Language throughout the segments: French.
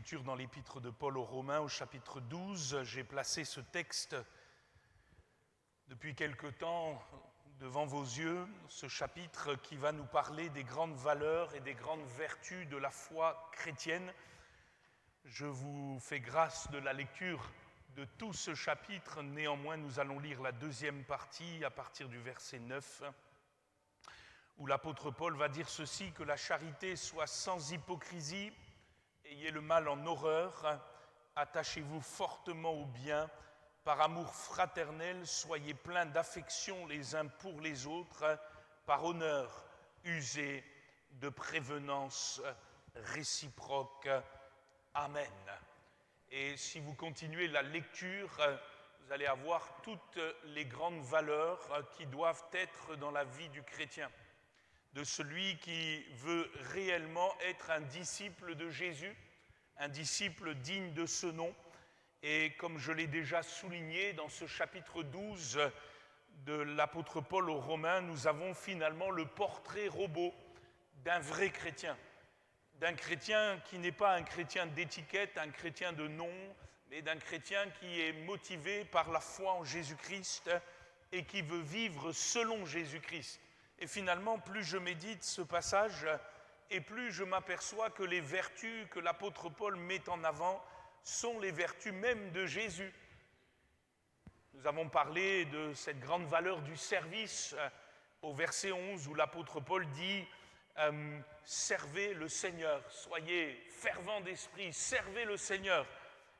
Écriture dans l'épître de Paul aux Romains au chapitre 12. J'ai placé ce texte depuis quelque temps devant vos yeux, ce chapitre qui va nous parler des grandes valeurs et des grandes vertus de la foi chrétienne. Je vous fais grâce de la lecture de tout ce chapitre. Néanmoins, nous allons lire la deuxième partie à partir du verset 9, où l'apôtre Paul va dire ceci: que la charité soit sans hypocrisie, ayez le mal en horreur, attachez-vous fortement au bien, par amour fraternel, soyez pleins d'affection les uns pour les autres, par honneur, usez de prévenance réciproque. Amen. Et si vous continuez la lecture, vous allez avoir toutes les grandes valeurs qui doivent être dans la vie du chrétien, de celui qui veut réellement être un disciple de Jésus, un disciple digne de ce nom. Et comme je l'ai déjà souligné dans ce chapitre 12 de l'apôtre Paul aux Romains, nous avons finalement le portrait robot d'un vrai chrétien. D'un chrétien qui n'est pas un chrétien d'étiquette, un chrétien de nom, mais d'un chrétien qui est motivé par la foi en Jésus-Christ et qui veut vivre selon Jésus-Christ. Et finalement, plus je médite ce passage, et plus je m'aperçois que les vertus que l'apôtre Paul met en avant sont les vertus même de Jésus. Nous avons parlé de cette grande valeur du service au verset 11 où l'apôtre Paul dit « Servez le Seigneur, soyez fervents d'esprit, servez le Seigneur ».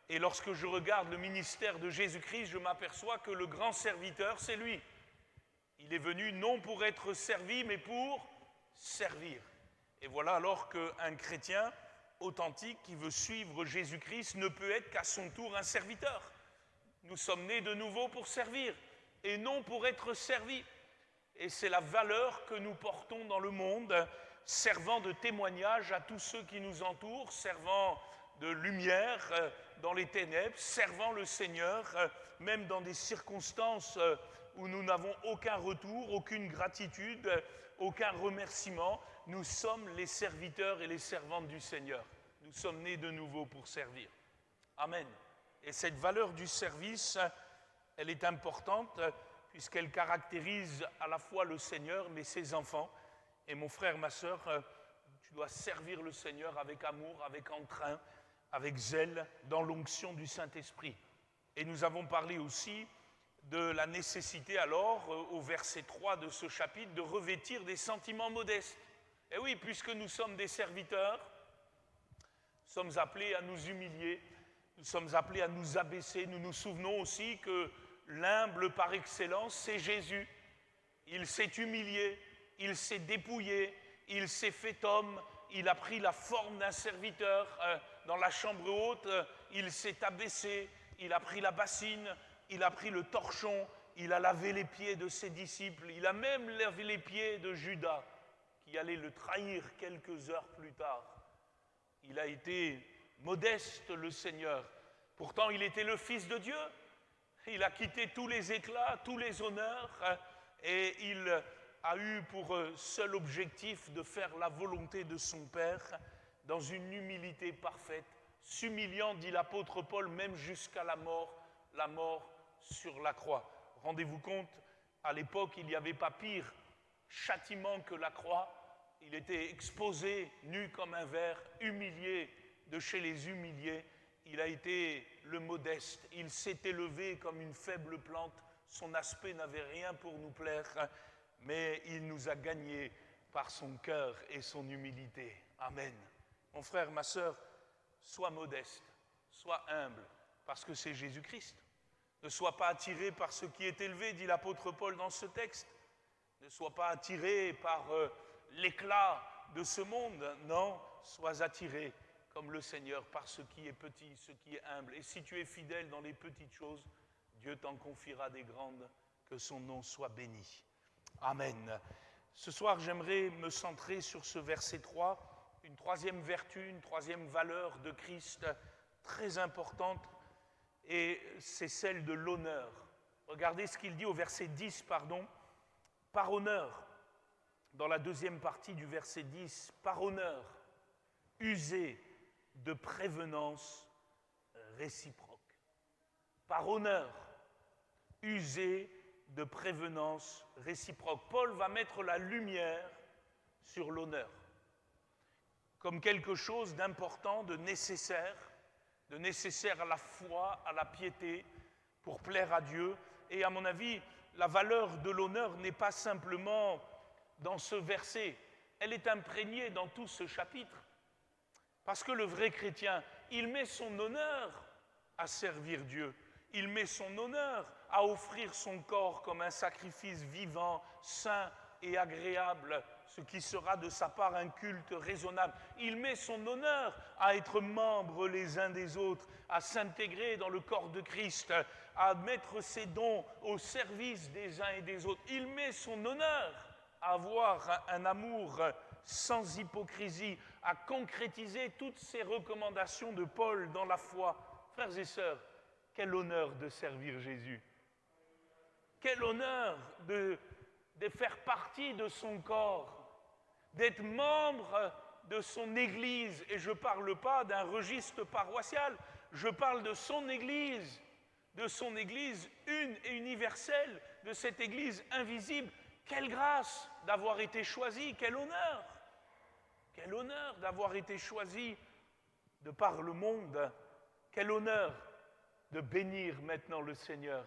Et lorsque je regarde le ministère de Jésus-Christ, je m'aperçois que le grand serviteur, c'est lui. Il est venu non pour être servi, mais pour servir. Et voilà alors qu'un chrétien authentique qui veut suivre Jésus-Christ ne peut être qu'à son tour un serviteur. Nous sommes nés de nouveau pour servir et non pour être servis. Et c'est la valeur que nous portons dans le monde, servant de témoignage à tous ceux qui nous entourent, servant de lumière dans les ténèbres, servant le Seigneur, même dans des circonstances où nous n'avons aucun retour, aucune gratitude, aucun remerciement. Nous sommes les serviteurs et les servantes du Seigneur. Nous sommes nés de nouveau pour servir. Amen. Et cette valeur du service, elle est importante puisqu'elle caractérise à la fois le Seigneur mais ses enfants. Et mon frère, ma sœur, tu dois servir le Seigneur avec amour, avec entrain, avec zèle, dans l'onction du Saint-Esprit. Et nous avons parlé aussi de la nécessité alors, au verset 3 de ce chapitre, de revêtir des sentiments modestes. Et oui, puisque nous sommes des serviteurs, nous sommes appelés à nous humilier, nous sommes appelés à nous abaisser. Nous nous souvenons aussi que l'humble par excellence, c'est Jésus. Il s'est humilié, il s'est dépouillé, il s'est fait homme, il a pris la forme d'un serviteur dans la chambre haute, il s'est abaissé, il a pris la bassine, il a pris le torchon, il a lavé les pieds de ses disciples, il a même lavé les pieds de Judas, qui allait le trahir quelques heures plus tard. Il a été modeste, le Seigneur. Pourtant, il était le Fils de Dieu. Il a quitté tous les éclats, tous les honneurs, et il a eu pour seul objectif de faire la volonté de son Père dans une humilité parfaite, s'humiliant, dit l'apôtre Paul, même jusqu'à la mort sur la croix. Rendez-vous compte, à l'époque, il n'y avait pas pire châtiment que la croix. Il était exposé, nu comme un ver, humilié de chez les humiliés. Il a été le modeste. Il s'est élevé comme une faible plante. Son aspect n'avait rien pour nous plaire, mais il nous a gagnés par son cœur et son humilité. Amen. Mon frère, ma sœur, sois modeste, sois humble, parce que c'est Jésus-Christ. Ne sois pas attiré par ce qui est élevé, dit l'apôtre Paul dans ce texte. Ne sois pas attiré par l'éclat de ce monde. Non, sois attiré comme le Seigneur par ce qui est petit, ce qui est humble. Et si tu es fidèle dans les petites choses, Dieu t'en confiera des grandes, que son nom soit béni. Amen. Ce soir, j'aimerais me centrer sur ce verset 3, une troisième vertu, une troisième valeur de Christ très importante, et c'est celle de l'honneur. Regardez ce qu'il dit au verset 10, par honneur, dans la deuxième partie du verset 10, par honneur, usez de prévenance réciproque. Par honneur, user de prévenance réciproque. Paul va mettre la lumière sur l'honneur comme quelque chose d'important, de nécessaire à la foi, à la piété, pour plaire à Dieu. Et à mon avis, la valeur de l'honneur n'est pas simplement dans ce verset, elle est imprégnée dans tout ce chapitre. Parce que le vrai chrétien, il met son honneur à servir Dieu. Il met son honneur à offrir son corps comme un sacrifice vivant, saint et agréable, ce qui sera de sa part un culte raisonnable. Il met son honneur à être membres les uns des autres, à s'intégrer dans le corps de Christ, à mettre ses dons au service des uns et des autres. Il met son honneur à avoir un amour sans hypocrisie, à concrétiser toutes ces recommandations de Paul dans la foi. Frères et sœurs, quel honneur de servir Jésus. Quel honneur de faire partie de son corps, d'être membre de son Église. Et je ne parle pas d'un registre paroissial, je parle de son Église une et universelle, de cette Église invisible. Quelle grâce d'avoir été choisi, quel honneur d'avoir été choisi de par le monde, quel honneur de bénir maintenant le Seigneur,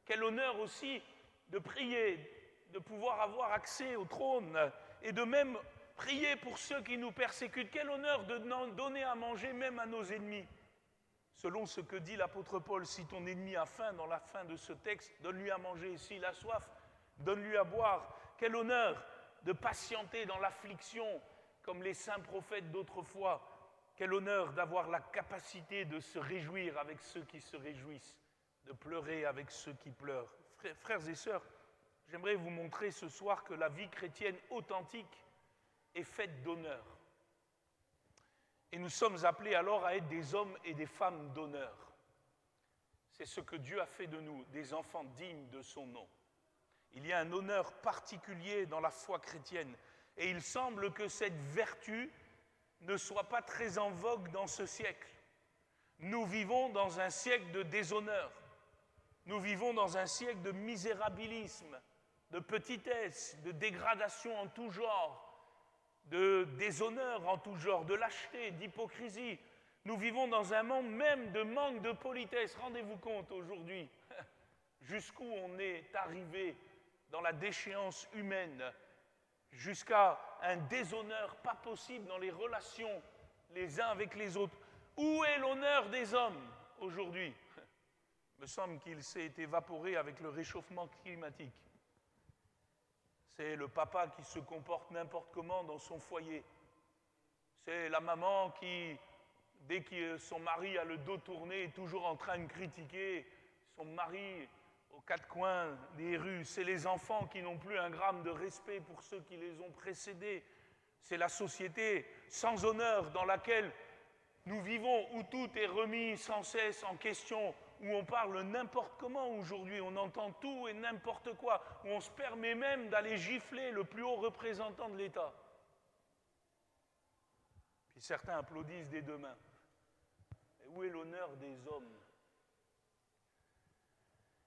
quel honneur aussi de prier, de pouvoir avoir accès au trône et de même prier pour ceux qui nous persécutent. Quel honneur de donner à manger même à nos ennemis. Selon ce que dit l'apôtre Paul, si ton ennemi a faim, dans la fin de ce texte, donne-lui à manger. S'il a soif, donne-lui à boire. Quel honneur de patienter dans l'affliction comme les saints prophètes d'autrefois. Quel honneur d'avoir la capacité de se réjouir avec ceux qui se réjouissent, de pleurer avec ceux qui pleurent. Frères et sœurs, j'aimerais vous montrer ce soir que la vie chrétienne authentique est faite d'honneur. Et nous sommes appelés alors à être des hommes et des femmes d'honneur. C'est ce que Dieu a fait de nous, des enfants dignes de son nom. Il y a un honneur particulier dans la foi chrétienne. Et il semble que cette vertu ne soit pas très en vogue dans ce siècle. Nous vivons dans un siècle de déshonneur. Nous vivons dans un siècle de misérabilisme, de petitesse, de dégradation en tout genre, de déshonneur en tout genre, de lâcheté, d'hypocrisie. Nous vivons dans un monde même de manque de politesse. Rendez-vous compte aujourd'hui jusqu'où on est arrivé dans la déchéance humaine, jusqu'à un déshonneur pas possible dans les relations les uns avec les autres. Où est l'honneur des hommes aujourd'hui ? Il me semble qu'il s'est évaporé avec le réchauffement climatique. C'est le papa qui se comporte n'importe comment dans son foyer. C'est la maman qui, dès que son mari a le dos tourné, est toujours en train de critiquer son mari aux quatre coins des rues. C'est les enfants qui n'ont plus un gramme de respect pour ceux qui les ont précédés. C'est la société sans honneur dans laquelle nous vivons, où tout est remis sans cesse en question, où on parle n'importe comment aujourd'hui, on entend tout et n'importe quoi, où on se permet même d'aller gifler le plus haut représentant de l'État. Puis certains applaudissent des deux mains. Et où est l'honneur des hommes ?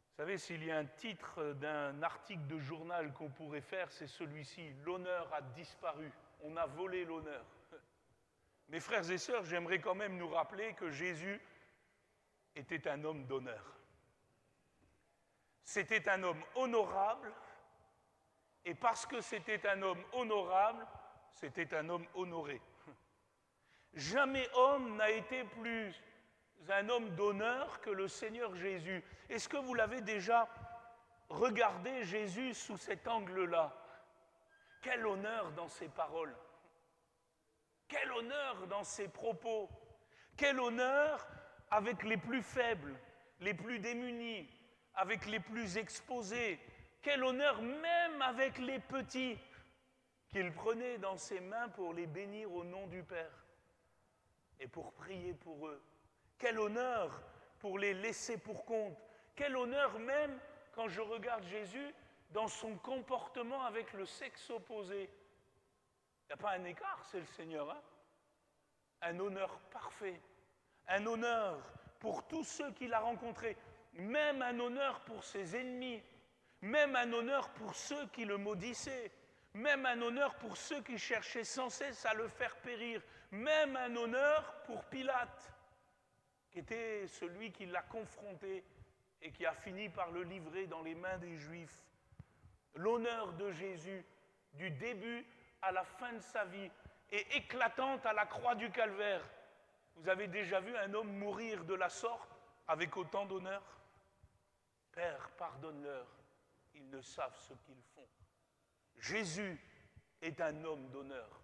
Vous savez, s'il y a un titre d'un article de journal qu'on pourrait faire, c'est celui-ci. L'honneur a disparu. On a volé l'honneur. Mes frères et sœurs, j'aimerais quand même nous rappeler que Jésus était un homme d'honneur. C'était un homme honorable, et parce que c'était un homme honorable, c'était un homme honoré. Jamais homme n'a été plus un homme d'honneur que le Seigneur Jésus. Est-ce que vous l'avez déjà regardé Jésus sous cet angle-là ? Quel honneur dans ses paroles, quel honneur dans ses propos, quel honneur avec les plus faibles, les plus démunis, avec les plus exposés, quel honneur même avec les petits qu'il prenait dans ses mains pour les bénir au nom du Père et pour prier pour eux. Quel honneur pour les laisser pour compte. Quel honneur même, quand je regarde Jésus, dans son comportement avec le sexe opposé. Il n'y a pas un écart, c'est le Seigneur. Hein ? un honneur parfait, un honneur pour tous ceux qu'il a rencontrés, même un honneur pour ses ennemis, même un honneur pour ceux qui le maudissaient, même un honneur pour ceux qui cherchaient sans cesse à le faire périr, même un honneur pour Pilate, qui était celui qui l'a confronté et qui a fini par le livrer dans les mains des Juifs. L'honneur de Jésus, du début à la fin de sa vie, est éclatante à la croix du Calvaire. Vous avez déjà vu un homme mourir de la sorte avec autant d'honneur? Père, pardonne-leur, ils ne savent ce qu'ils font. Jésus est un homme d'honneur.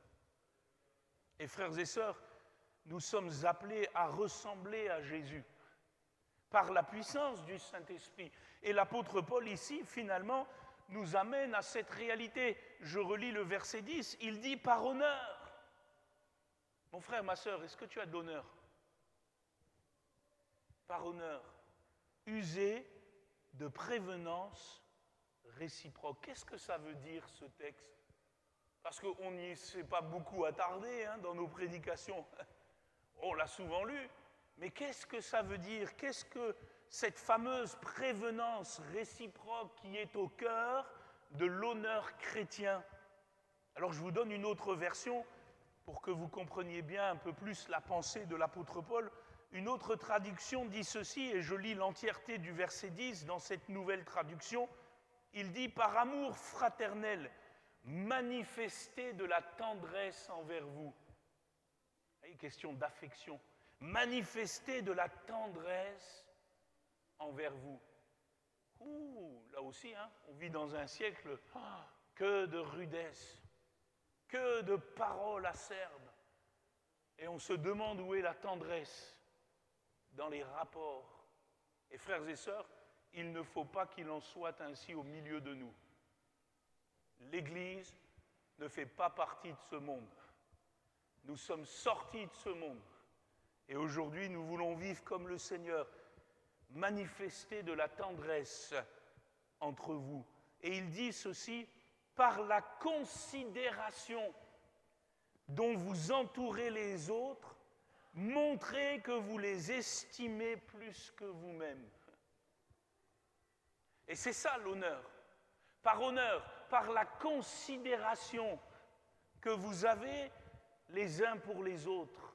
Et frères et sœurs, nous sommes appelés à ressembler à Jésus par la puissance du Saint-Esprit. Et l'apôtre Paul ici, finalement, nous amène à cette réalité. Je relis le verset 10, il dit « par honneur ». Mon frère, ma sœur, est-ce que tu as de l'honneur? Par honneur. User de prévenance réciproque. Qu'est-ce que ça veut dire, ce texte? Parce qu'on n'y s'est pas beaucoup attardé dans nos prédications. On l'a souvent lu. Mais qu'est-ce que ça veut dire? Qu'est-ce que cette fameuse prévenance réciproque qui est au cœur de l'honneur chrétien? Alors je vous donne une autre version pour que vous compreniez bien un peu plus la pensée de l'apôtre Paul. Une autre traduction dit ceci, et je lis l'entièreté du verset 10 dans cette nouvelle traduction. Il dit « par amour fraternel, manifestez de la tendresse envers vous ». Question d'affection. Manifestez de la tendresse envers vous. Là aussi, on vit dans un siècle, que de rudesse, que de paroles acerbes. Et on se demande où est la tendresse dans les rapports. Et frères et sœurs, il ne faut pas qu'il en soit ainsi au milieu de nous. L'Église ne fait pas partie de ce monde. Nous sommes sortis de ce monde. Et aujourd'hui, nous voulons vivre comme le Seigneur, manifester de la tendresse entre vous. Et il dit ceci, par la considération dont vous entourez les autres, montrez que vous les estimez plus que vous-même. Et c'est ça l'honneur. Par honneur, par la considération que vous avez les uns pour les autres.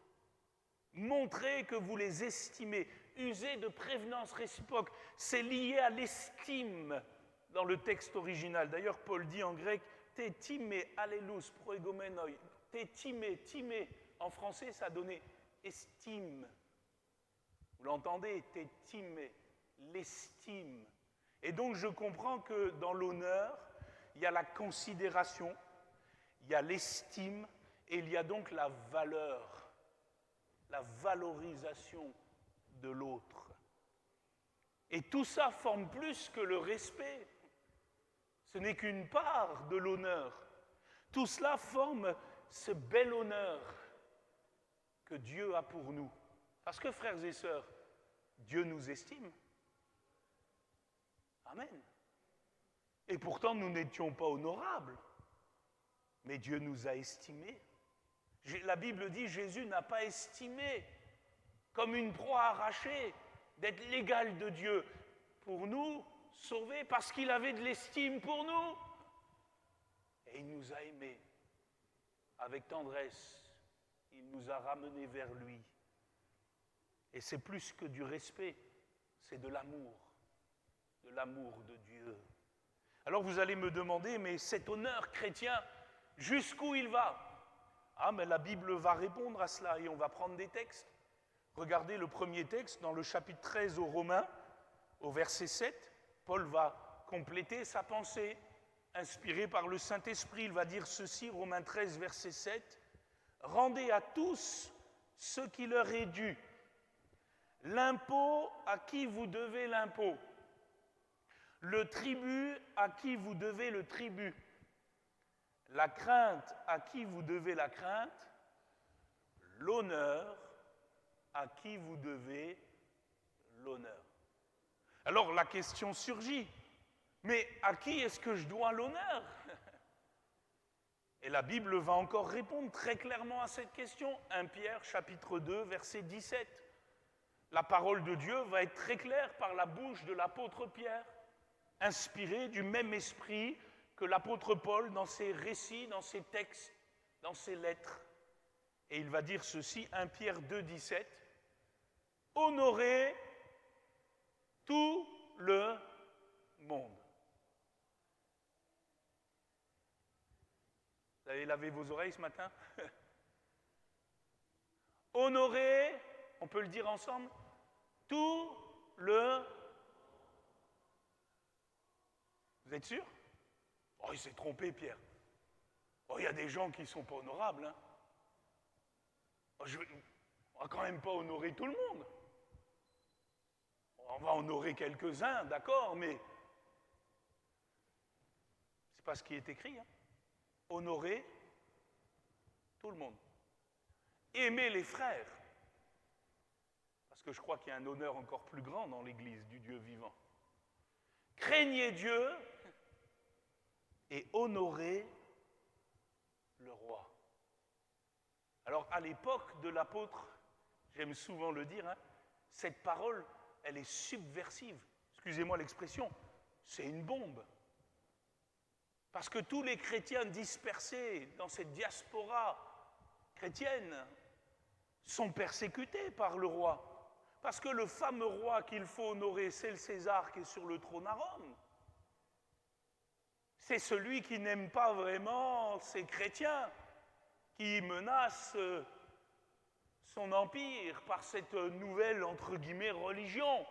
Montrez que vous les estimez. Usez de prévenance réciproque. C'est lié à l'estime dans le texte original. D'ailleurs, Paul dit en grec « te timé, allelous, proegomenoi ». Te timé, timé. En français, ça donnait « estime ». Vous l'entendez, « te timé », l'estime. Et donc, je comprends que dans l'honneur, il y a la considération, il y a l'estime, et il y a donc la valeur, la valorisation de l'autre. Et tout ça forme plus que le respect. Ce n'est qu'une part de l'honneur. Tout cela forme ce bel honneur que Dieu a pour nous. Parce que, frères et sœurs, Dieu nous estime. Amen. Et pourtant, nous n'étions pas honorables. Mais Dieu nous a estimés. La Bible dit, Jésus n'a pas estimé comme une proie arrachée d'être l'égal de Dieu pour nous sauver parce qu'il avait de l'estime pour nous. Et il nous a aimés avec tendresse. Il nous a ramenés vers lui. Et c'est plus que du respect, c'est de l'amour de Dieu. Alors vous allez me demander, mais cet honneur chrétien, jusqu'où il va? Ah, mais la Bible va répondre à cela et on va prendre des textes. Regardez le premier texte dans le chapitre 13 aux Romains, au verset 7. Paul va compléter sa pensée, inspiré par le Saint-Esprit. Il va dire ceci, Romains 13, verset 7. « Rendez à tous ce qui leur est dû. L'impôt à qui vous devez l'impôt. Le tribut à qui vous devez le tribut. La crainte à qui vous devez la crainte, l'honneur à qui vous devez l'honneur. » Alors la question surgit, mais à qui est-ce que je dois l'honneur? Et la Bible va encore répondre très clairement à cette question. 1 Pierre, chapitre 2, verset 17. La parole de Dieu va être très claire par la bouche de l'apôtre Pierre, inspirée du même esprit que l'apôtre Paul dans ses récits, dans ses textes, dans ses lettres. Et il va dire ceci, 1 Pierre 2, 17. Honorez tout le monde. Vous avez lavé vos oreilles ce matin? Honorez, on peut le dire ensemble, tout le... Vous êtes sûr? Oh, il s'est trompé, Pierre. Oh, il y a des gens qui ne sont pas honorables. Hein. Oh, on ne va quand même pas honorer tout le monde. On va honorer quelques-uns, d'accord, mais c'est pas ce qui est écrit. Hein. Honorer tout le monde. Aimer les frères. Parce que je crois qu'il y a un honneur encore plus grand dans l'Église du Dieu vivant. Craignez Dieu et honorez le roi. Alors, à l'époque de l'apôtre, j'aime souvent le dire, hein, cette parole, elle est subversive. Excusez-moi l'expression, c'est une bombe. Parce que tous les chrétiens dispersés dans cette diaspora chrétienne sont persécutés par le roi. Parce que le fameux roi qu'il faut honorer, c'est le César qui est sur le trône à Rome. C'est celui qui n'aime pas vraiment ces chrétiens, qui menace son empire par cette nouvelle, entre guillemets, religion.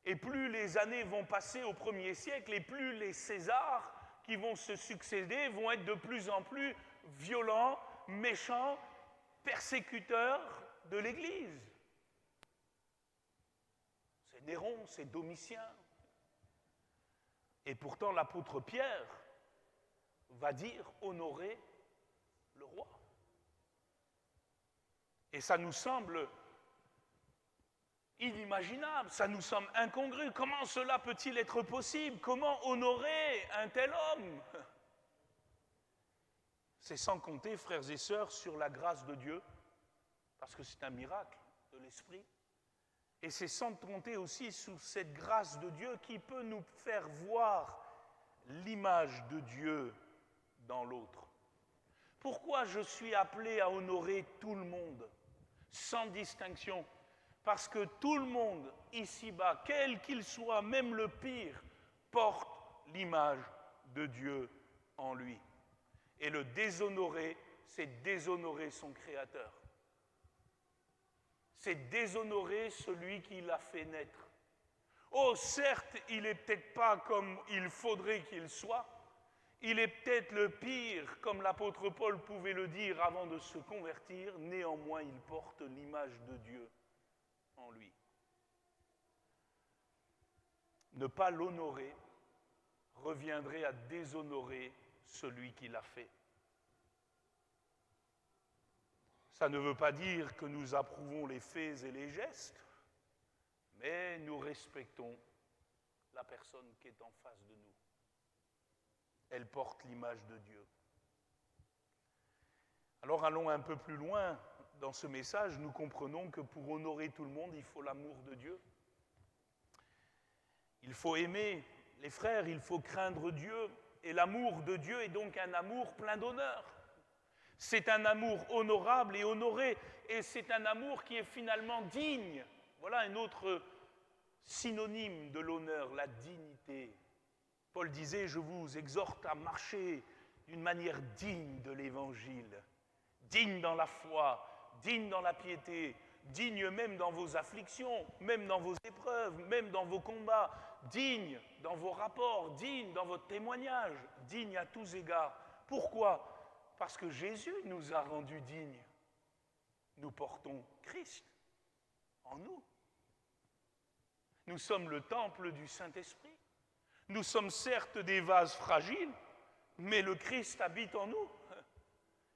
Et plus les années vont passer au 1er siècle, et plus les Césars qui vont se succéder vont être de plus en plus violents, méchants, persécuteurs de l'Église. C'est Néron, c'est Domitien. Et pourtant, l'apôtre Pierre va dire honorer le roi. Et ça nous semble inimaginable, ça nous semble incongru. Comment cela peut-il être possible? Comment honorer un tel homme? C'est sans compter, frères et sœurs, sur la grâce de Dieu, parce que c'est un miracle de l'Esprit. Et c'est sans compter aussi sur cette grâce de Dieu qui peut nous faire voir l'image de Dieu dans l'autre. Pourquoi je suis appelé à honorer tout le monde, sans distinction? Parce que tout le monde, ici-bas, quel qu'il soit, même le pire, porte l'image de Dieu en lui. Et le déshonorer, c'est déshonorer son Créateur. C'est déshonorer celui qui l'a fait naître. Oh, certes, il n'est peut-être pas comme il faudrait qu'il soit. Il est peut-être le pire, comme l'apôtre Paul pouvait le dire avant de se convertir. Néanmoins, il porte l'image de Dieu en lui. Ne pas l'honorer reviendrait à déshonorer celui qui l'a fait. Ça ne veut pas dire que nous approuvons les faits et les gestes, mais nous respectons la personne qui est en face de nous. Elle porte l'image de Dieu. Alors allons un peu plus loin dans ce message. Nous comprenons que pour honorer tout le monde, il faut l'amour de Dieu. Il faut aimer les frères, il faut craindre Dieu. Et l'amour de Dieu est donc un amour plein d'honneur. C'est un amour honorable et honoré, et c'est un amour qui est finalement digne. Voilà un autre synonyme de l'honneur, la dignité. Paul disait, je vous exhorte à marcher d'une manière digne de l'Évangile, digne dans la foi, digne dans la piété, digne même dans vos afflictions, même dans vos épreuves, même dans vos combats, digne dans vos rapports, digne dans votre témoignage, digne à tous égards. Pourquoi ? Parce que Jésus nous a rendus dignes. Nous portons Christ en nous. Nous sommes le temple du Saint-Esprit. Nous sommes certes des vases fragiles, mais le Christ habite en nous.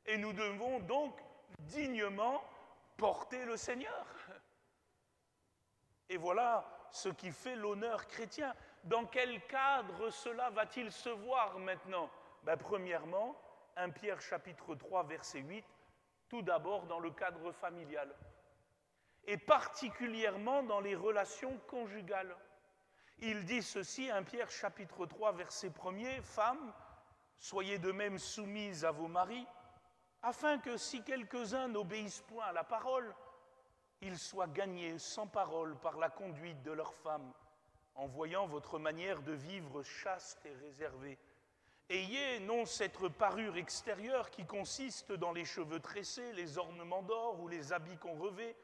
Et nous devons donc dignement porter le Seigneur. Et voilà ce qui fait l'honneur chrétien. Dans quel cadre cela va-t-il se voir maintenant ? Premièrement, 1 Pierre chapitre 3 verset 8, tout d'abord dans le cadre familial, et particulièrement dans les relations conjugales. Il dit ceci, 1 Pierre chapitre 3 verset 1er, « Femmes, soyez de même soumises à vos maris, afin que si quelques-uns n'obéissent point à la parole, ils soient gagnés sans parole par la conduite de leurs femmes, en voyant votre manière de vivre chaste et réservée. Ayez non cette parure extérieure qui consiste dans les cheveux tressés, les ornements d'or ou les habits qu'on revêt,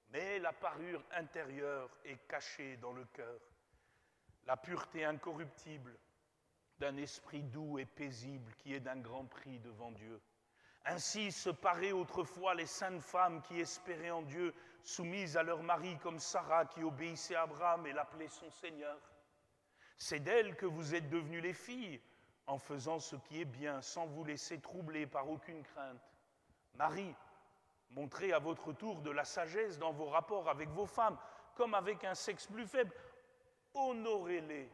mais la parure intérieure est cachée dans le cœur. La pureté incorruptible d'un esprit doux et paisible qui est d'un grand prix devant Dieu. Ainsi se paraient autrefois les saintes femmes qui espéraient en Dieu, soumises à leur mari comme Sarah qui obéissait à Abraham et l'appelait son Seigneur. C'est d'elles que vous êtes devenues les filles, en faisant ce qui est bien, sans vous laisser troubler par aucune crainte. Marie, montrez à votre tour de la sagesse dans vos rapports avec vos femmes, comme avec un sexe plus faible. Honorez-les,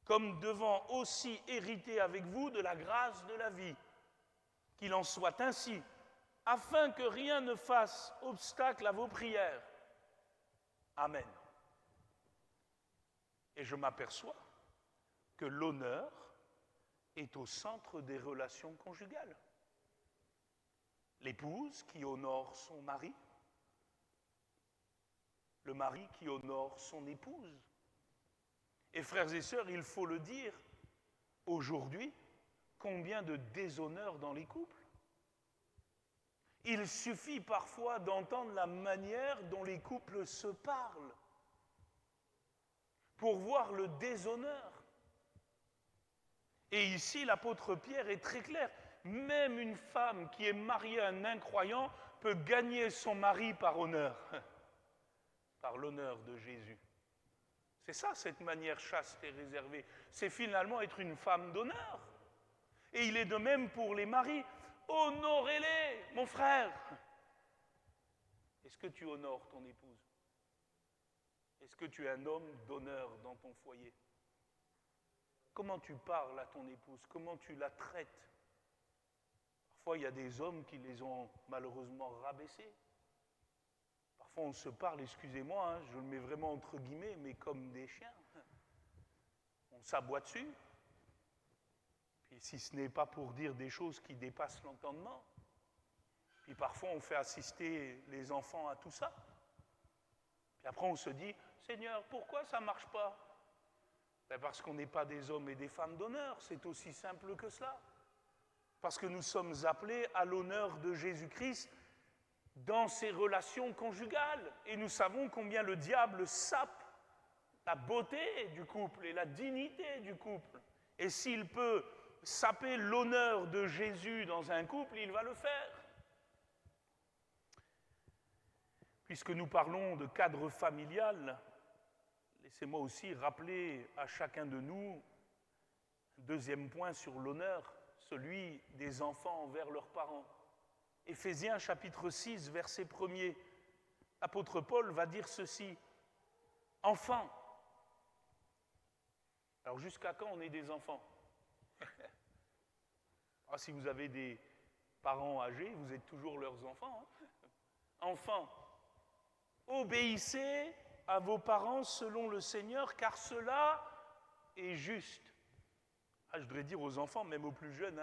comme devant aussi hériter avec vous de la grâce de la vie. Qu'il en soit ainsi, afin que rien ne fasse obstacle à vos prières. Amen. Et je m'aperçois que l'honneur est au centre des relations conjugales. L'épouse qui honore son mari, le mari qui honore son épouse. Et frères et sœurs, il faut le dire, aujourd'hui, combien de déshonneur dans les couples. Il suffit parfois d'entendre la manière dont les couples se parlent pour voir le déshonneur. Et ici, l'apôtre Pierre est très clair. Même une femme qui est mariée à un incroyant peut gagner son mari par honneur, par l'honneur de Jésus. C'est ça, cette manière chaste et réservée. C'est finalement être une femme d'honneur. Et il est de même pour les maris. Honorez-les, mon frère. Est-ce que tu honores ton épouse? Est-ce que tu es un homme d'honneur dans ton foyer? Comment tu parles à ton épouse? Comment tu la traites? Parfois, il y a des hommes qui les ont malheureusement rabaissés. Parfois, on se parle, excusez-moi, je le mets vraiment entre guillemets, mais comme des chiens. On s'aboie dessus. Puis si ce n'est pas pour dire des choses qui dépassent l'entendement, puis parfois on fait assister les enfants à tout ça. Puis après on se dit, Seigneur, pourquoi ça ne marche pas? Ben parce qu'on n'est pas des hommes et des femmes d'honneur, c'est aussi simple que cela. Parce que nous sommes appelés à l'honneur de Jésus-Christ dans ses relations conjugales. Et nous savons combien le diable sape la beauté du couple et la dignité du couple. Et s'il peut saper l'honneur de Jésus dans un couple, il va le faire. Puisque nous parlons de cadre familial, laissez-moi aussi rappeler à chacun de nous un deuxième point sur l'honneur, celui des enfants envers leurs parents. Éphésiens chapitre 6, verset 1er, l'apôtre Paul va dire ceci, « Enfants ». Alors jusqu'à quand on est des enfants? Ah, si vous avez des parents âgés, vous êtes toujours leurs enfants. Enfants, obéissez à vos parents selon le Seigneur, car cela est juste. Ah, je voudrais dire aux enfants, même aux plus jeunes,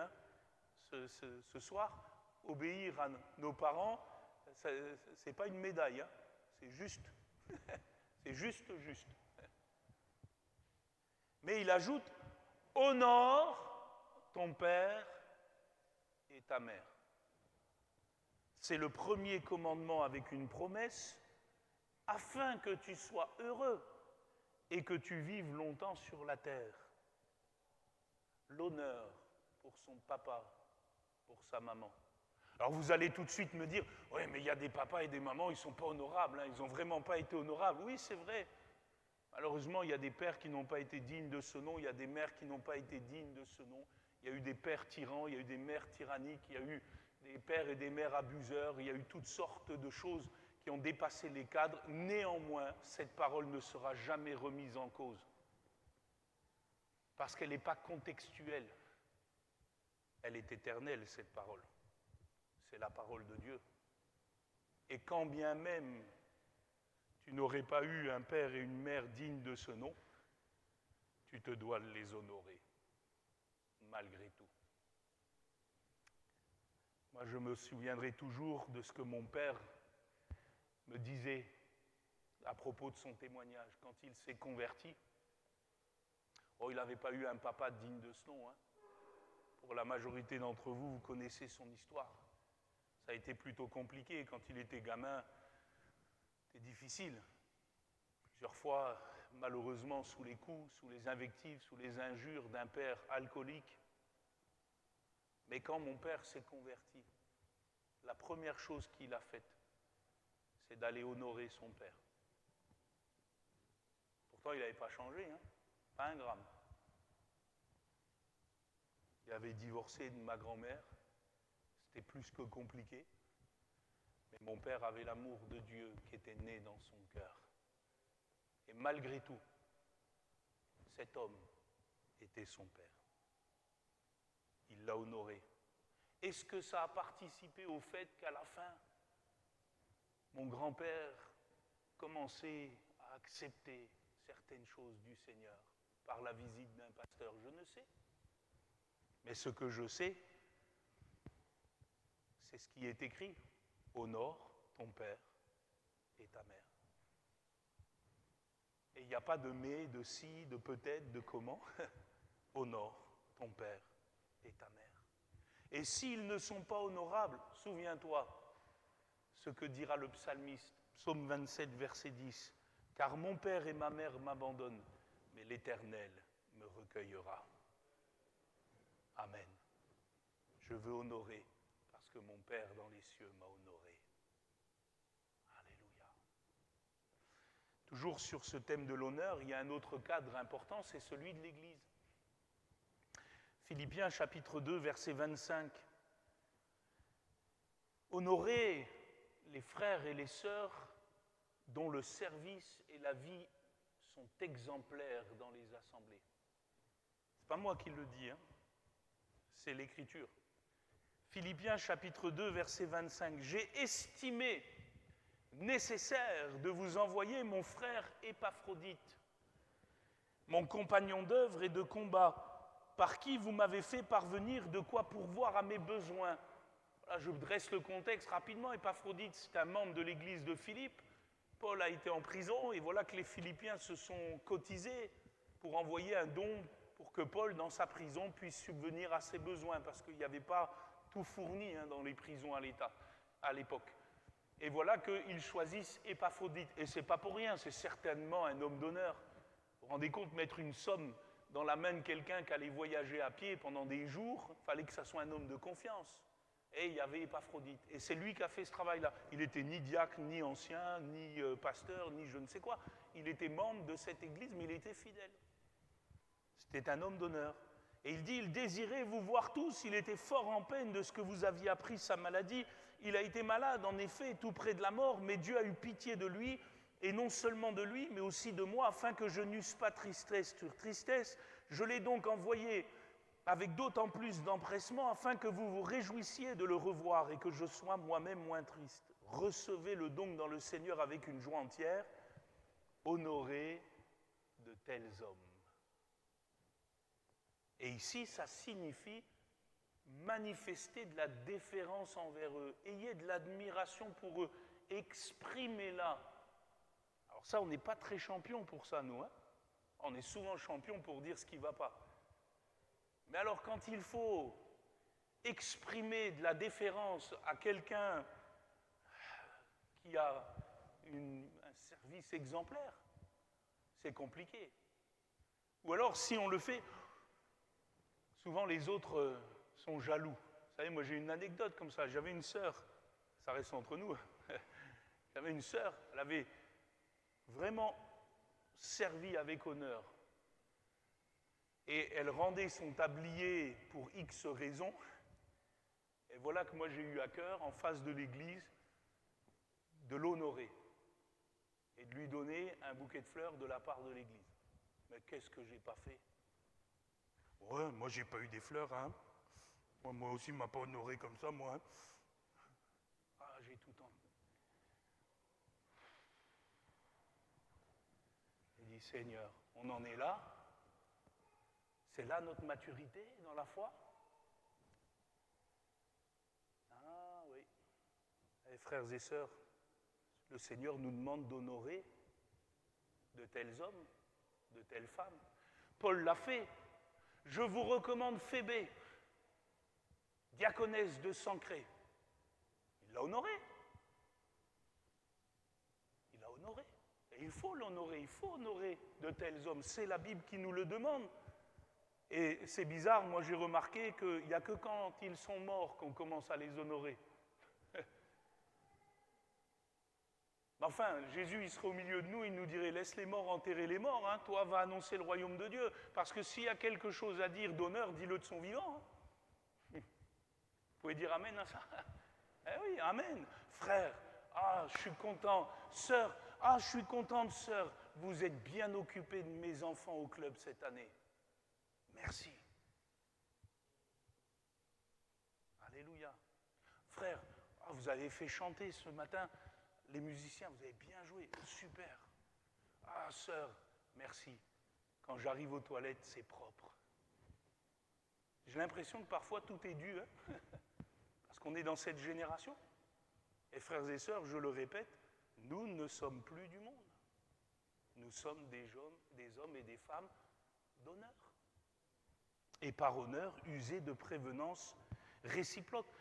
ce soir, obéir à nos parents, ce n'est pas une médaille, c'est juste. C'est juste. Mais il ajoute, honore ton père et ta mère. C'est le premier commandement avec une promesse, afin que tu sois heureux et que tu vives longtemps sur la terre. L'honneur pour son papa, pour sa maman. Alors vous allez tout de suite me dire, oui, mais il y a des papas et des mamans, ils ne sont pas honorables, ils n'ont vraiment pas été honorables. Oui, c'est vrai. Malheureusement, il y a des pères qui n'ont pas été dignes de ce nom, il y a des mères qui n'ont pas été dignes de ce nom. Il y a eu des pères tyrans, il y a eu des mères tyranniques, il y a eu des pères et des mères abuseurs, il y a eu toutes sortes de choses qui ont dépassé les cadres. Néanmoins, cette parole ne sera jamais remise en cause. Parce qu'elle n'est pas contextuelle. Elle est éternelle, cette parole. C'est la parole de Dieu. Et quand bien même tu n'aurais pas eu un père et une mère dignes de ce nom, tu te dois les honorer, malgré tout. Moi, je me souviendrai toujours de ce que mon père me disait à propos de son témoignage quand il s'est converti. Oh, il n'avait pas eu un papa digne de ce nom. Hein. Pour la majorité d'entre vous, vous connaissez son histoire. Ça a été plutôt compliqué. Quand il était gamin, c'était difficile. Plusieurs fois, malheureusement, sous les coups, sous les invectives, sous les injures d'un père alcoolique. Mais quand mon père s'est converti, la première chose qu'il a faite, c'est d'aller honorer son père. Pourtant, il n'avait pas changé, hein, pas un gramme. Il avait divorcé de ma grand-mère, c'était plus que compliqué. Mais mon père avait l'amour de Dieu qui était né dans son cœur. Et malgré tout, cet homme était son père. Il l'a honoré. Est-ce que ça a participé au fait qu'à la fin, mon grand-père commençait à accepter certaines choses du Seigneur par la visite d'un pasteur? Je ne sais. Mais ce que je sais, c'est ce qui est écrit. Honore ton père et ta mère. Et il n'y a pas de mais, de si, de peut-être, de comment. Honore ton père et ta mère. Et s'ils ne sont pas honorables, souviens-toi ce que dira le psalmiste, psaume 27, verset 10. Car mon père et ma mère m'abandonnent, mais l'Éternel me recueillera. Amen. Je veux honorer parce que mon Père dans les cieux m'a honoré. Alléluia. Toujours sur ce thème de l'honneur, il y a un autre cadre important, c'est celui de l'Église. Philippiens chapitre 2, verset 25. Honorez les frères et les sœurs dont le service et la vie sont exemplaires dans les assemblées. Ce n'est pas moi qui le dis, hein. C'est l'Écriture. Philippiens chapitre 2, verset 25. J'ai estimé nécessaire de vous envoyer mon frère Épaphrodite, mon compagnon d'œuvre et de combat, par qui vous m'avez fait parvenir de quoi pourvoir à mes besoins. Voilà, je dresse le contexte rapidement. Épaphrodite, c'est un membre de l'église de Philippe. Paul a été en prison et voilà que les Philippiens se sont cotisés pour envoyer un don pour que Paul, dans sa prison, puisse subvenir à ses besoins, parce qu'il n'y avait pas tout fourni dans les prisons à l'époque. Et voilà qu'ils choisissent Épaphrodite. Et ce n'est pas pour rien, c'est certainement un homme d'honneur. Vous vous rendez compte, mettre une somme dans la main de quelqu'un qui allait voyager à pied pendant des jours, il fallait que ça soit un homme de confiance. Et il y avait Épaphrodite. Et c'est lui qui a fait ce travail-là. Il n'était ni diacre, ni ancien, ni pasteur, ni je ne sais quoi. Il était membre de cette église, mais il était fidèle. C'était un homme d'honneur. Et il dit, il désirait vous voir tous, il était fort en peine de ce que vous aviez appris sa maladie. Il a été malade, en effet, tout près de la mort, mais Dieu a eu pitié de lui, et non seulement de lui, mais aussi de moi, afin que je n'eusse pas tristesse sur tristesse. Je l'ai donc envoyé avec d'autant plus d'empressement, afin que vous vous réjouissiez de le revoir et que je sois moi-même moins triste. Recevez-le donc dans le Seigneur avec une joie entière. Honorez de tels hommes. Et ici, ça signifie manifester de la déférence envers eux. Ayez de l'admiration pour eux. Exprimez-la. Alors ça, on n'est pas très champion pour ça, nous. Hein. On est souvent champion pour dire ce qui ne va pas. Mais alors, quand il faut exprimer de la déférence à quelqu'un qui a un service exemplaire, c'est compliqué. Ou alors, si on le fait... Souvent, les autres sont jaloux. Vous savez, moi, j'ai une anecdote comme ça. J'avais une sœur, ça reste entre nous. J'avais une sœur, elle avait vraiment servi avec honneur. Et elle rendait son tablier pour X raisons. Et voilà que moi, j'ai eu à cœur, en face de l'église, de l'honorer et de lui donner un bouquet de fleurs de la part de l'église. Mais qu'est-ce que j'ai pas fait? Ouais, moi, j'ai pas eu des fleurs, hein. Moi aussi, il ne m'a pas honoré comme ça, moi. Hein. Ah, j'ai tout en... J'ai dit, Seigneur, on en est là. C'est là notre maturité dans la foi. Ah oui. Et frères et sœurs, le Seigneur nous demande d'honorer de tels hommes, de telles femmes. Paul l'a fait. Je vous recommande Phébé, diaconesse de Sancré. Il l'a honoré. Il l'a honoré. Et il faut l'honorer, il faut honorer de tels hommes. C'est la Bible qui nous le demande. Et c'est bizarre, moi j'ai remarqué qu'il n'y a que quand ils sont morts qu'on commence à les honorer. Enfin, Jésus, il serait au milieu de nous, il nous dirait « Laisse les morts enterrer les morts, hein, toi va annoncer le royaume de Dieu. » Parce que s'il y a quelque chose à dire d'honneur, dis-le de son vivant. Hein. Vous pouvez dire Amen à ça? Eh oui, Amen. Frère, ah, je suis content. Sœur, ah, je suis contente, sœur. Vous êtes bien occupés de mes enfants au club cette année. Merci. Alléluia. Frère, ah, vous avez fait chanter ce matin les musiciens, vous avez bien joué, super. Ah, sœur, merci. Quand j'arrive aux toilettes, c'est propre. J'ai l'impression que parfois tout est dû, hein, parce qu'on est dans cette génération. Et frères et sœurs, je le répète, nous ne sommes plus du monde. Nous sommes des hommes et des femmes d'honneur. Et par honneur, usez de prévenance réciproque.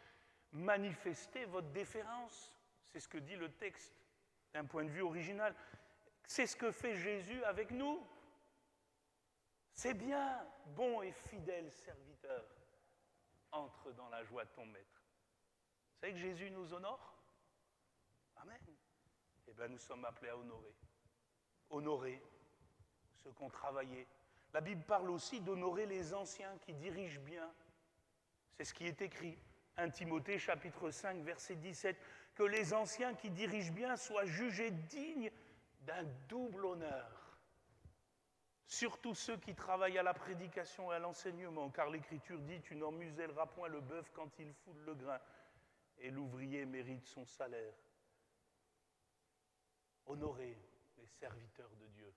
Manifestez votre déférence. C'est ce que dit le texte d'un point de vue original. C'est ce que fait Jésus avec nous. C'est bien, bon et fidèle serviteur, entre dans la joie de ton maître. Vous savez que Jésus nous honore? Amen. Eh bien, nous sommes appelés à honorer. Honorer ceux qui ont travaillé. La Bible parle aussi d'honorer les anciens qui dirigent bien. C'est ce qui est écrit. 1 Timothée, chapitre 5, verset 17. Que les anciens qui dirigent bien soient jugés dignes d'un double honneur. Surtout ceux qui travaillent à la prédication et à l'enseignement, car l'Écriture dit « Tu n'en muselleras point le bœuf quand il foule le grain, et l'ouvrier mérite son salaire. » Honorez les serviteurs de Dieu.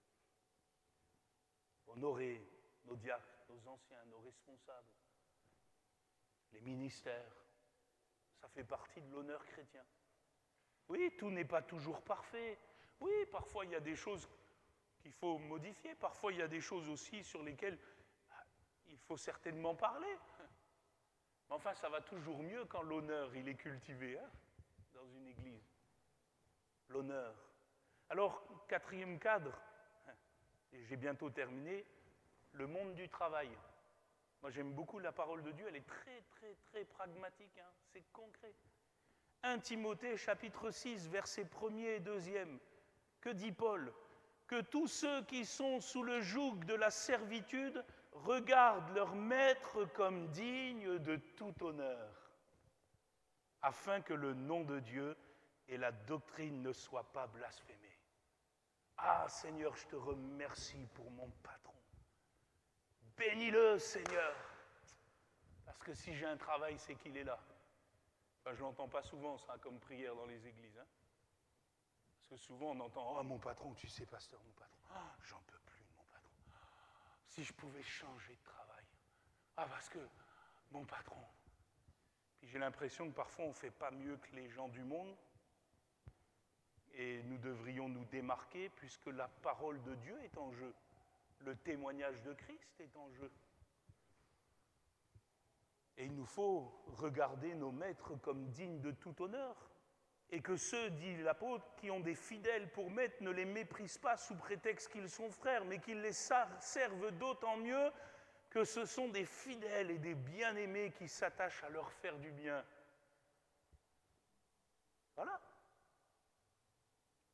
Honorez nos diacres, nos anciens, nos responsables, les ministères. Ça fait partie de l'honneur chrétien. Oui, tout n'est pas toujours parfait. Oui, parfois il y a des choses qu'il faut modifier. Parfois il y a des choses aussi sur lesquelles il faut certainement parler. Mais enfin, ça va toujours mieux quand l'honneur il est cultivé hein, dans une église. L'honneur. Alors, quatrième cadre, et j'ai bientôt terminé, le monde du travail. Moi, j'aime beaucoup la parole de Dieu, elle est très, très, très pragmatique, hein, c'est concret. 1 Timothée, chapitre 6, versets 1er et 2e. Que dit Paul? Que tous ceux qui sont sous le joug de la servitude regardent leur maître comme digne de tout honneur, afin que le nom de Dieu et la doctrine ne soient pas blasphémés. Ah, Seigneur, je te remercie pour mon patron. Bénis-le, Seigneur. Parce que si j'ai un travail, c'est qu'il est là. Enfin, je ne l'entends pas souvent, ça, comme prière dans les églises. Hein. Parce que souvent, on entend « Oh, mon patron, tu sais, pasteur, mon patron. Oh, j'en peux plus de mon patron. Si je pouvais changer de travail. Ah, parce que mon patron. » Puis j'ai l'impression que parfois, on ne fait pas mieux que les gens du monde. Et nous devrions nous démarquer puisque la parole de Dieu est en jeu. Le témoignage de Christ est en jeu. Et il nous faut regarder nos maîtres comme dignes de tout honneur. Et que ceux, dit l'apôtre, qui ont des fidèles pour maîtres ne les méprisent pas sous prétexte qu'ils sont frères, mais qu'ils les servent d'autant mieux que ce sont des fidèles et des bien-aimés qui s'attachent à leur faire du bien. Voilà.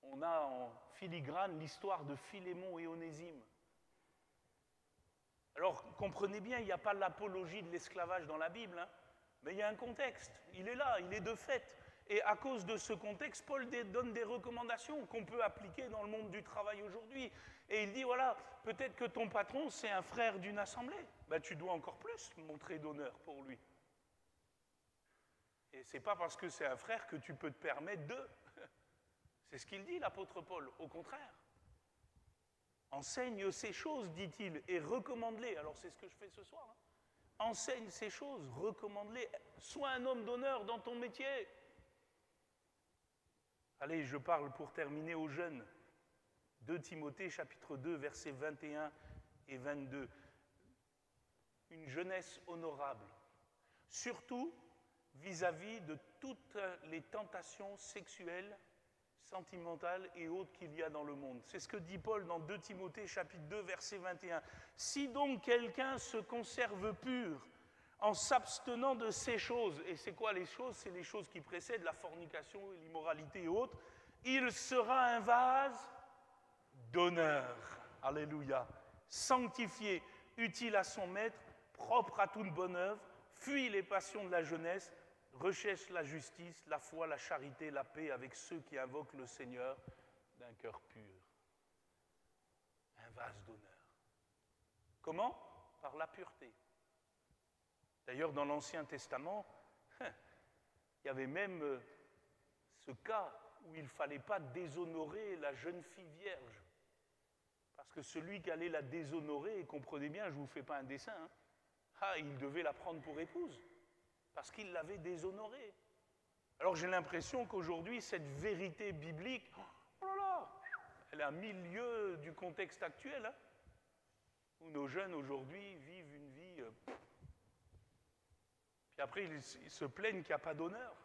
On a en filigrane l'histoire de Philémon et Onésime. Alors, comprenez bien, il n'y a pas l'apologie de l'esclavage dans la Bible, hein, mais il y a un contexte. Il est là, il est de fait. Et à cause de ce contexte, Paul donne des recommandations qu'on peut appliquer dans le monde du travail aujourd'hui. Et il dit, voilà, peut-être que ton patron, c'est un frère d'une assemblée. Ben, tu dois encore plus montrer d'honneur pour lui. Et ce n'est pas parce que c'est un frère que tu peux te permettre de. C'est ce qu'il dit, l'apôtre Paul, au contraire. Enseigne ces choses, dit-il, et recommande-les. Alors c'est ce que je fais ce soir. Enseigne ces choses, recommande-les. Sois un homme d'honneur dans ton métier. Allez, je parle pour terminer aux jeunes. 2 Timothée, chapitre 2, versets 21 et 22. Une jeunesse honorable. Surtout vis-à-vis de toutes les tentations sexuelles, sentimentales et autres qu'il y a dans le monde. C'est ce que dit Paul dans 2 Timothée, chapitre 2, verset 21. Si donc quelqu'un se conserve pur en s'abstenant de ces choses, et c'est quoi les choses? C'est les choses qui précèdent la fornication et l'immoralité et autres, il sera un vase d'honneur. Alléluia. Sanctifié, utile à son maître, propre à toute bonne œuvre, fuit les passions de la jeunesse, recherche la justice, la foi, la charité, la paix avec ceux qui invoquent le Seigneur d'un cœur pur. Un vase d'honneur. Comment? Par la pureté. D'ailleurs, dans l'Ancien Testament, il y avait même ce cas où il ne fallait pas déshonorer la jeune fille vierge. Parce que celui qui allait la déshonorer, et comprenez bien, je ne vous fais pas un dessin, il devait la prendre pour épouse. Parce qu'il l'avait déshonorée. Alors j'ai l'impression qu'aujourd'hui, cette vérité biblique, oh là là, elle est à 1000 lieues du contexte actuel, où nos jeunes aujourd'hui vivent une vie... Puis après, ils se plaignent qu'il n'y a pas d'honneur.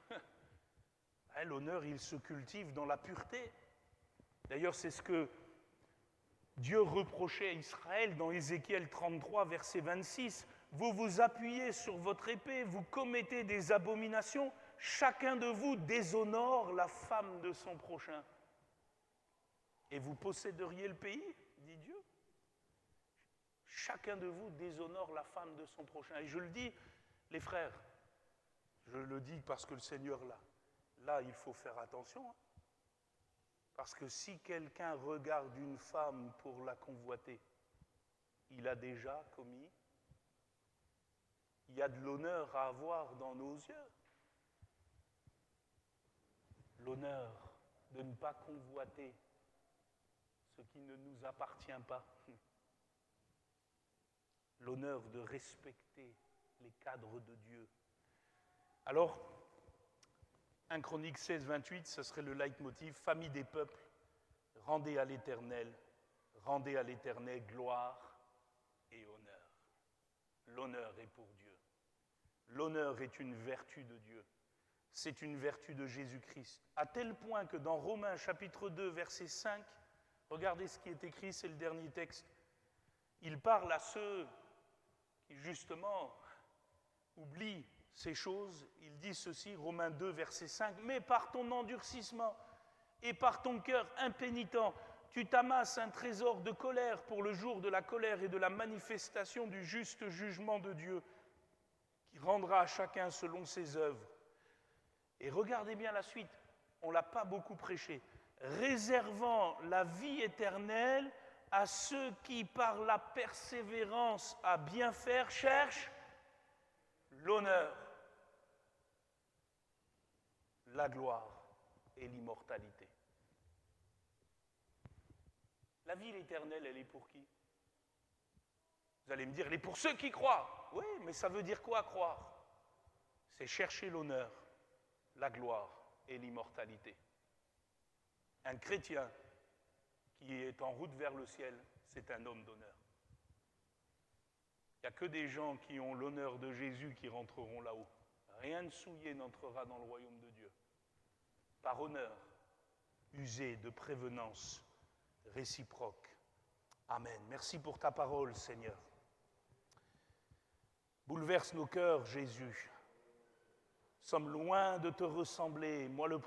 L'honneur, il se cultive dans la pureté. D'ailleurs, c'est ce que Dieu reprochait à Israël dans Ézéchiel 33, verset 26. Vous vous appuyez sur votre épée, vous commettez des abominations, chacun de vous déshonore la femme de son prochain. Et vous posséderiez le pays, dit Dieu. Chacun de vous déshonore la femme de son prochain. Et je le dis, les frères, je le dis parce que le Seigneur là, il faut faire attention. Parce que si quelqu'un regarde une femme pour la convoiter, il a déjà commis. Il y a de l'honneur à avoir dans nos yeux. L'honneur de ne pas convoiter ce qui ne nous appartient pas. L'honneur de respecter les cadres de Dieu. Alors, 1 Chronique 16, 28, ce serait le leitmotiv, famille des peuples, rendez à l'Éternel gloire et honneur. L'honneur est pour Dieu. L'honneur est une vertu de Dieu. C'est une vertu de Jésus-Christ. À tel point que dans Romains chapitre 2, verset 5, regardez ce qui est écrit, c'est le dernier texte. Il parle à ceux qui, justement, oublient ces choses. Il dit ceci, Romains 2, verset 5, « Mais par ton endurcissement et par ton cœur impénitent, tu t'amasses un trésor de colère pour le jour de la colère et de la manifestation du juste jugement de Dieu, qui rendra à chacun selon ses œuvres. » Et regardez bien la suite, on ne l'a pas beaucoup prêché. « Réservant la vie éternelle à ceux qui, par la persévérance à bien faire, cherchent l'honneur, la gloire et l'immortalité. » La vie éternelle, elle est pour qui? Vous allez me dire, elle est pour ceux qui croient. Oui, mais ça veut dire quoi, croire? C'est chercher l'honneur, la gloire et l'immortalité. Un chrétien qui est en route vers le ciel, c'est un homme d'honneur. Il n'y a que des gens qui ont l'honneur de Jésus qui rentreront là-haut. Rien de souillé n'entrera dans le royaume de Dieu. Par honneur, usé de prévenance réciproque. Amen. Merci pour ta parole, Seigneur. Bouleverse nos cœurs, Jésus. Nous sommes loin de te ressembler, moi le premier.